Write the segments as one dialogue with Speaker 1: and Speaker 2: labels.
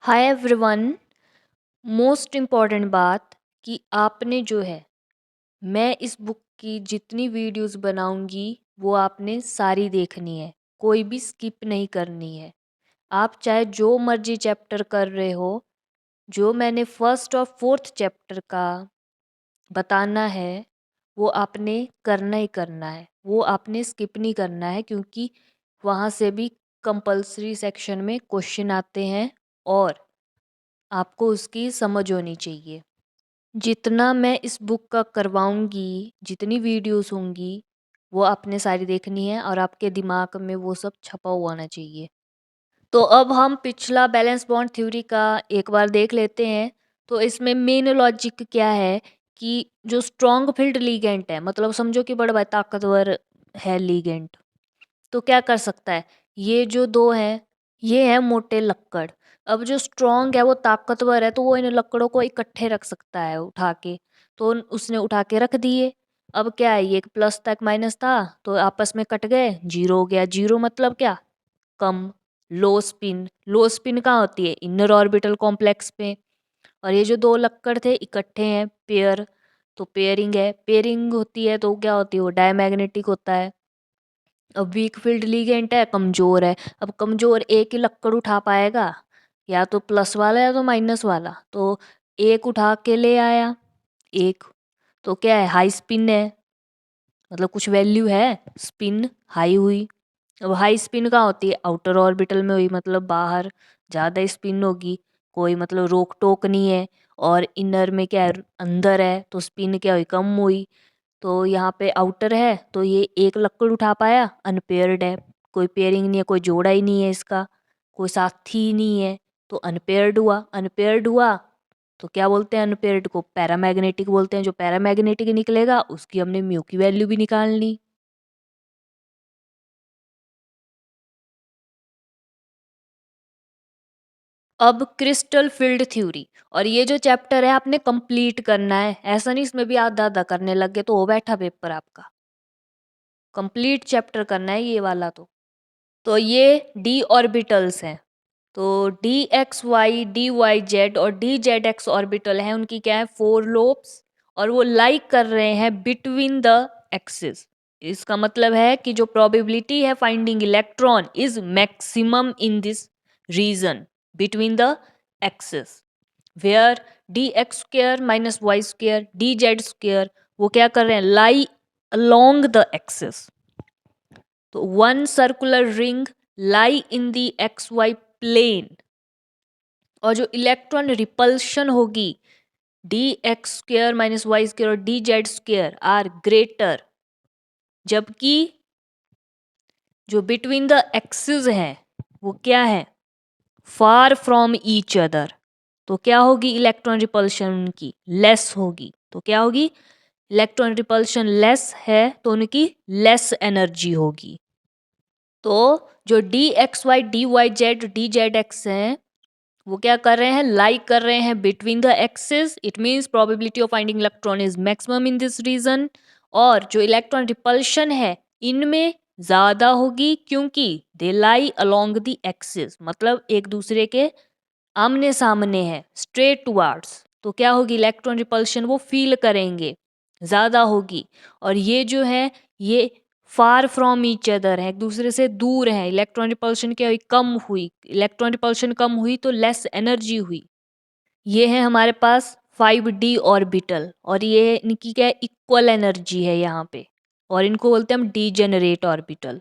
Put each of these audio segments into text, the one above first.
Speaker 1: Hi everyone. Most important बात कि आपने जो है मैं इस बुक की जितनी वीडियोस बनाऊंगी वो आपने सारी देखनी है, कोई भी स्किप नहीं करनी है। आप चाहे जो मर्जी चैप्टर कर रहे हो, जो मैंने फर्स्ट और फोर्थ चैप्टर का बताना है वो आपने करना ही करना है, वो आपने स्किप नहीं करना है, क्योंकि वहाँ से भी कंपलसरी सेक्शन में क्वेश्चन आते हैं और आपको उसकी समझ होनी चाहिए। जितना मैं इस बुक का करवाऊँगी, जितनी वीडियोस होंगी, वो आपने सारी देखनी है और आपके दिमाग में वो सब छपा हुआ होना चाहिए। तो अब हम पिछला बैलेंस बॉन्ड थ्योरी का एक बार देख लेते हैं। तो इसमें मेन लॉजिक क्या है कि जो स्ट्रॉन्ग फील्ड लीगेंट है, मतलब समझो कि बड़ा भाई ताकतवर है लीगेंट, तो क्या कर सकता है? ये जो दो हैं, ये हैं मोटे लक्कड़। अब जो स्ट्रॉन्ग है वो ताकतवर है, तो वो इन लकड़ों को इकट्ठे रख सकता है उठा के। तो उसने उठा के रख दिए। अब क्या है, ये एक प्लस था एक माइनस था, तो आपस में कट गए, जीरो हो गया। जीरो मतलब क्या? कम। लो स्पिन, लो स्पिन कहाँ होती है? इनर ऑर्बिटल कॉम्प्लेक्स पे। और ये जो दो लक्कड़ थे इकट्ठे हैं, पेयर, तो पेयरिंग है। पेयरिंग होती है तो क्या होती है? वो डायमैग्नेटिक होता है। अब वीक फील्ड लीगेंट है, कमजोर है। अब कमजोर एक ही लक्कड़ उठा पाएगा, या तो प्लस वाला या तो माइनस वाला। तो एक उठा के ले आया, एक, तो क्या है? हाई स्पिन है, मतलब कुछ वैल्यू है, स्पिन हाई हुई। अब हाई स्पिन कहाँ होती है? आउटर ऑर्बिटल में हुई, मतलब बाहर ज़्यादा स्पिन होगी, कोई मतलब रोक टोक नहीं है। और इनर में क्या है? अंदर है, तो स्पिन क्या हुई? कम हुई। तो यहाँ पे आउटर है, तो ये एक लक्कड़ उठा पाया, अनपेयर्ड है, कोई पेयरिंग नहीं है, कोई जोड़ा ही नहीं है इसका, कोई साथी ही नहीं है, तो अनपेयर्ड हुआ। अनपेयर्ड हुआ तो क्या बोलते हैं? अनपेयर्ड को पैरामैग्नेटिक बोलते हैं। जो पैरामैग्नेटिक निकलेगा उसकी हमने म्यू की वैल्यू भी निकालनी। अब क्रिस्टल फील्ड थ्योरी, और ये जो चैप्टर है आपने कंप्लीट करना है, ऐसा नहीं इसमें भी आधा आधा करने लग गए तो हो बैठा पेपर आपका। कंप्लीट चैप्टर करना है ये वाला। तो ये डी ऑर्बिटल्स हैं। तो d x y d y z और डी जेड एक्स ऑर्बिटल हैं, उनकी क्या है? फोर लोब्स, और वो लाई कर रहे हैं बिटवीन द एक्सिस। इसका मतलब है कि जो प्रोबेबिलिटी है finding electron is maximum in this region between the axis, where d x square minus y square d z square वो क्या कर रहे हैं? Lie along the axis. तो one circular ring lie in the x y plane, और जो electron repulsion होगी d x square minus y square और d z square are greater, जबकि जो बिटवीन द एक्सिस है वो क्या है? Far from each other. तो क्या होगी इलेक्ट्रॉन रिपल्शन? उनकी लेस होगी। तो क्या होगी? इलेक्ट्रॉन रिपल्शन लेस है तो उनकी लेस एनर्जी होगी। तो जो d x y d y z d z x हैं, वो क्या कर रहे हैं? लाइक कर रहे हैं between the axis. It means probability of finding electron is maximum in this region. और जो इलेक्ट्रॉन रिपल्शन है इनमें ज़्यादा होगी, क्योंकि they lie along the axis, मतलब एक दूसरे के आमने सामने है, स्ट्रेट टुवार्ड्स। तो क्या होगी? इलेक्ट्रॉन रिपल्शन वो फील करेंगे, ज़्यादा होगी। और ये जो है ये फार फ्रॉम ईच अदर है, एक दूसरे से दूर है। इलेक्ट्रॉन रिपल्शन क्या हुई? कम हुई। इलेक्ट्रॉन रिपल्शन कम हुई तो लेस एनर्जी हुई। ये है हमारे पास 5D ऑर्बिटल, और ये इनकी क्या है? इक्वल एनर्जी है यहाँ पे, और इनको बोलते हैं हम डीजेनरेट ऑर्बिटल।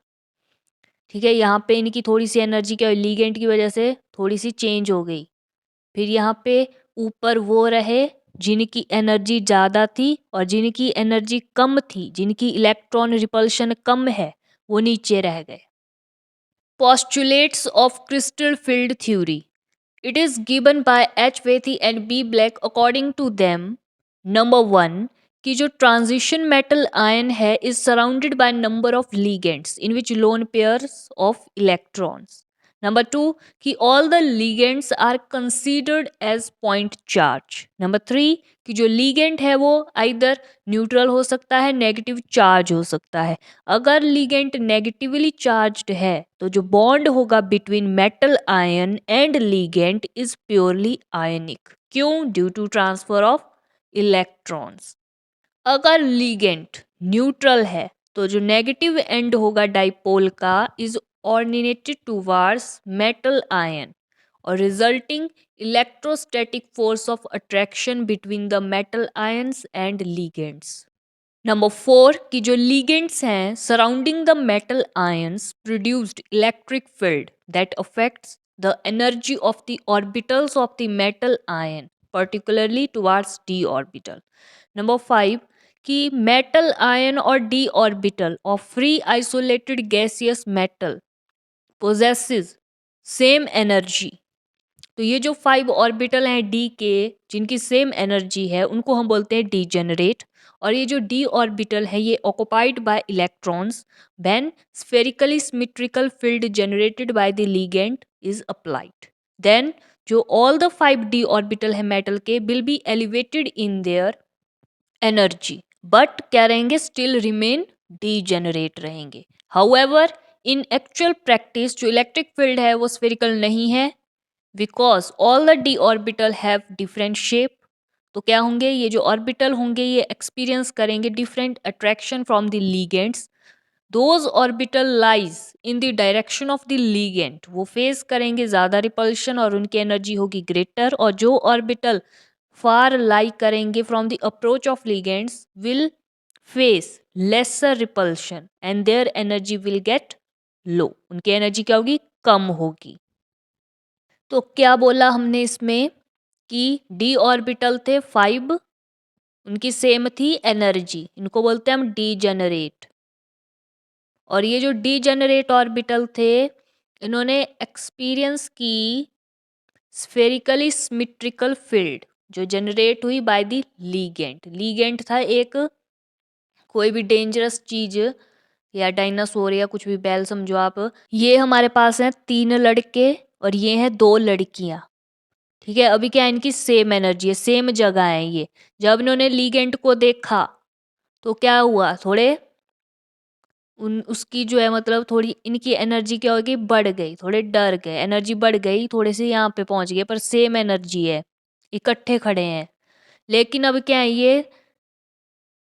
Speaker 1: ठीक है, यहाँ पे इनकी थोड़ी सी एनर्जी क्या हुई? लीगेंट की वजह से थोड़ी सी चेंज हो गई। फिर यहाँ पे ऊपर वो रहे जिनकी एनर्जी ज़्यादा थी, और जिनकी एनर्जी कम थी, जिनकी इलेक्ट्रॉन रिपल्शन कम है, वो नीचे रह गए। Postulates of crystal field theory. It is given by H. Vethy and B. Black. According to them, number one, कि जो transition metal ion है is surrounded by number of ligands in which lone pairs of electrons. Number 2 कि all the ligands are considered as point charge. Number 3 कि जो ligand है वो either neutral हो सकता है, नेगेटिव चार्ज हो सकता है। अगर लिगेंड नेगेटिवली चार्ज्ड है तो जो बॉन्ड होगा between metal ion and ligand is purely ionic. क्यों? Due to transfer of electrons. अगर लिगेंड न्यूट्रल है तो जो नेगेटिव एंड होगा डाइपोल का is originated towards metal ion और resulting electrostatic force of attraction between the metal ions and ligands. Number 4 की जो लिगेंड्स हैं surrounding the metal ions produced electric field that affects the energy of the orbitals of the metal ion particularly towards D orbital. Number 5 कि metal ion और D orbital of free isolated gaseous metal possesses same energy. तो ये जो 5 orbital हैं D के जिनकी same energy है उनको हम बोलते हैं डीजेनरेट। और ये जो डी ऑर्बिटल है ये occupied by electrons when spherically symmetrical field generated by the ligand is applied. Then जो ऑल द 5 डी ऑर्बिटल है मेटल के will be elevated in their energy but क्या रहेंगे? स्टिल रिमेन डीजेनरेट रहेंगे। However in actual practice जो electric field है वो spherical नहीं है because all the d orbital have different shape. तो क्या होंगे? ये जो ऑर्बिटल होंगे ये एक्सपीरियंस करेंगे different attraction from the ligands. Those orbital lies in the direction of the ligand वो फेस करेंगे ज़्यादा रिपल्शन और उनकी एनर्जी होगी ग्रेटर। और जो ऑर्बिटल फार लाई करेंगे from the approach of ligands will face lesser repulsion and their energy will get low. उनकी एनर्जी क्या होगी? कम होगी। तो क्या बोला हमने इसमें कि डी ऑर्बिटल थे 5, उनकी सेम थी एनर्जी, इनको बोलते हैं हम डीजेनरेट। और ये जो डीजेनरेट ऑर्बिटल थे इन्होंने एक्सपीरियंस की स्फेरिकली सिमेट्रिकल फील्ड जो जनरेट हुई बाय द लीगेंड। लीगेंड था एक कोई भी डेंजरस चीज या डायनासोर या कुछ भी बैल समझो आप। ये हमारे पास हैं 3 लड़के और ये हैं 2 लड़कियां। ठीक है, अभी क्या है इनकी सेम एनर्जी है, सेम जगह है ये। जब इन्होंने लीगेंड को देखा तो क्या हुआ? थोड़े उन उसकी जो है मतलब थोड़ी इनकी एनर्जी क्या होगी? बढ़ गई, थोड़े डर गए, एनर्जी बढ़ गई, थोड़े से यहाँ पे पहुंच गए पर सेम एनर्जी है, इकट्ठे खड़े हैं। लेकिन अब क्या है ये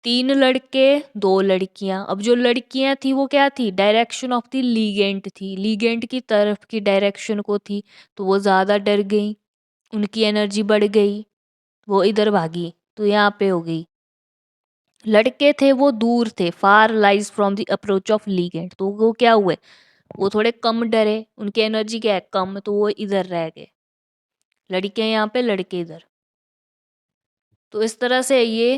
Speaker 1: 3 लड़के 2 लड़कियां। अब जो लड़कियां थी वो क्या थी? डायरेक्शन ऑफ द लीगेंट थी, लीगेंट की तरफ की डायरेक्शन को थी। तो वो ज़्यादा डर गई, उनकी एनर्जी बढ़ गई, वो इधर भागी तो यहाँ पे हो गई। लड़के थे वो दूर थे, far lies from the approach of ligand. तो वो क्या हुए? वो थोड़े कम डरे, उनकी एनर्जी क्या है? कम, तो वो इधर रह गए। लड़कियां यहाँ पे, लड़के इधर। तो इस तरह से ये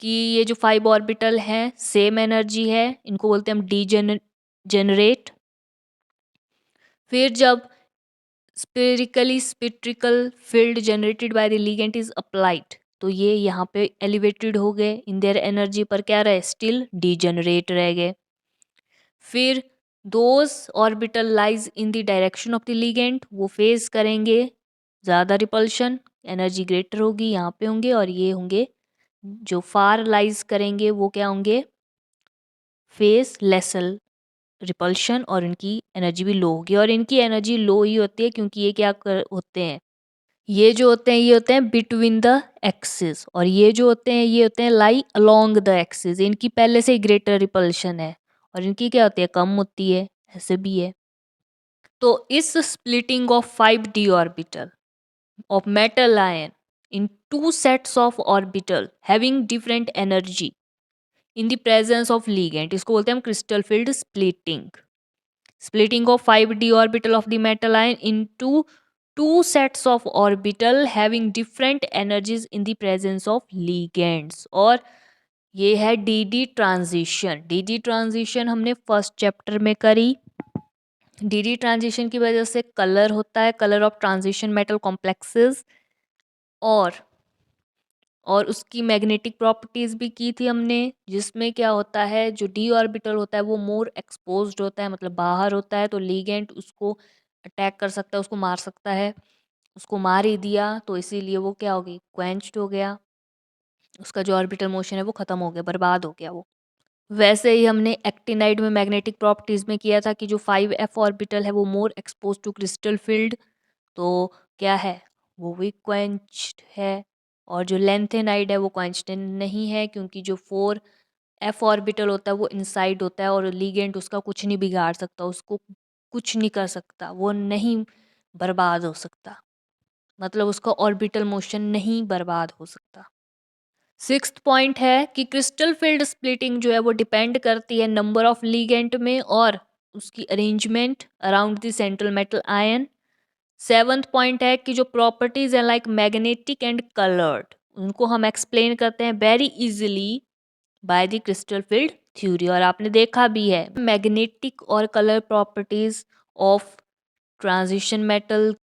Speaker 1: कि ये जो 5 ऑर्बिटल हैं सेम एनर्जी है, इनको बोलते हैं हम डीजेनरेट। फिर जब spherically symmetrical field generated by the ligand is applied तो ये यहाँ पे एलिवेटेड हो गए इन देयर एनर्जी पर क्या रहे? स्टिल डीजेनरेट रह गए। फिर those orbital lies in the direction of the ligand वो फेस करेंगे ज़्यादा रिपल्शन, एनर्जी ग्रेटर होगी, यहाँ पे होंगे। और ये होंगे जो फार लाइज करेंगे वो क्या होंगे? फेस लेसल रिपल्शन और इनकी एनर्जी भी लो होगी। और इनकी एनर्जी लो ही होती है क्योंकि ये क्या होते हैं? ये जो होते हैं ये होते हैं बिटवीन द एक्सिस। और ये जो होते हैं ये होते हैं लाई अलोंग द एक्सिस। इनकी पहले से ही ग्रेटर रिपल्शन है और इनकी क्या होती है? कम होती है। ऐसे भी है। तो इस splitting of 5d orbital of metal ion in two sets of orbital having different energy in the presence of ligand इसको बोलते हैं हम crystal field splitting। splitting of 5d orbital of the metal ion into two sets of orbital having different energies in the presence of ligands। और ये है dd transition. dd transition हमने first chapter में करी। dd ट्रांजिशन की वजह से colour होता है, colour of transition metal complexes. और उसकी मैग्नेटिक प्रॉपर्टीज भी की थी हमने, जिसमें क्या होता है जो डी ऑर्बिटल होता है वो मोर एक्सपोज्ड होता है, मतलब बाहर होता है, तो लिगेंड उसको अटैक कर सकता है, उसको मार सकता है। उसको मार ही दिया तो इसीलिए वो क्या हो गई, क्वेंच्ड हो गया, उसका जो ऑर्बिटल मोशन है वो ख़त्म हो गया, बर्बाद हो गया वो। वैसे ही हमने एक्टिनाइड में मैग्नेटिक प्रॉपर्टीज़ में किया था कि जो 5f ऑर्बिटल है वो more expose to crystal field, तो क्या है, वो भी क्वेंच्ड है। और जो लेंथेनाइड है वो क्वेंच्ड नहीं है, क्योंकि जो 4f ऑर्बिटल होता है वो इनसाइड होता है और लिगेंड उसका कुछ नहीं बिगाड़ सकता, उसको कुछ नहीं कर सकता, वो नहीं बर्बाद हो सकता, मतलब उसका ऑर्बिटल मोशन नहीं बर्बाद हो सकता। सिक्स्थ पॉइंट है कि क्रिस्टल फील्ड स्प्लिटिंग जो है वो डिपेंड करती है नंबर ऑफ लीगेंट में और उसकी arrangement around the central metal ion. Seventh point है कि जो प्रॉपर्टीज हैं लाइक मैग्नेटिक एंड कलर्ड, उनको हम एक्सप्लेन करते हैं very easily by the crystal field theory. और आपने देखा भी है मैग्नेटिक और colour properties of transition metal